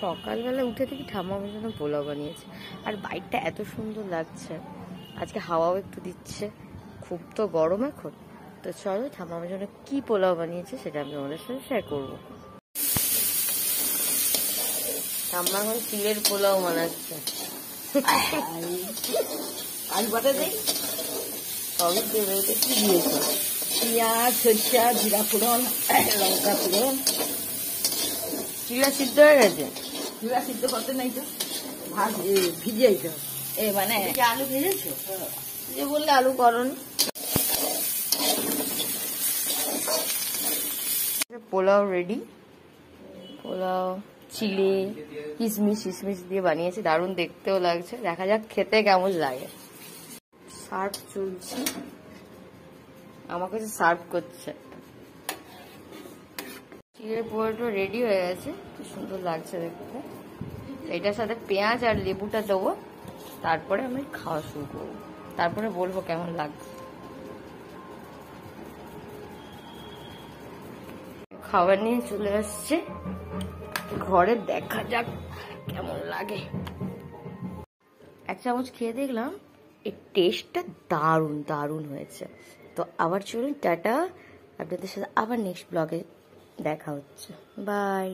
সকালবেলা উঠে দেখি ঠাম্মা আমার জন্য পোলাও বানিয়েছে, আর বাইকটা এত সুন্দর লাগছে। আজকে হাওয়াও একটু দিচ্ছে, খুব তো গরম এখন। তো চলো ঠাম্মা আমার জন্য কি পোলাও বানিয়েছে সেটা আমি তোমাদের সাথে শেয়ার করবো। ঠাম্মা এখন চিড়ের পোলাও বানাচ্ছে। আলু বাটা দেই, সবই দেবে। কি দিয়েছো? পেঁয়াজ, সরষা, জিরা ফোড়ন, লঙ্কা ফোড়ন। চিড়া সিদ্ধ হয়ে গেছে? জিরা সিদ্ধ করতে নাই তো, ভিজিয়েই তো। মানে আলু ভেজেছো? যে বললে আলু করনি। পোলাও রেডি। পোলাও চিড়ে কিশমিশ দিয়ে বানিয়েছে, দারুণ দেখতেও লাগছে। দেখা যাক খেতে কেমন লাগে। সার্ভ চলছে, আমাকে সার্ভ করছে। চিড়ের পোলাওটা রেডি হয়ে গেছে, কি সুন্দর লাগছে দেখতে। এটার সাথে পেঁয়াজ আর লেবুটা দেবো, তারপরে আমি খাওয়া শুরু করবো, তারপরে বলবো কেমন লাগছে। খাবার নিয়ে চলে আসছে ঘরে, দেখা যাক কেমন লাগে। এক চামচ খেয়ে দেখলাম এর টেস্টটা দারুণ দারুণ হয়েছে। তো আবার চলুন, টাটা। আপনাদের সাথে আবার নেক্সট ব্লগে দেখা হচ্ছে। বাই।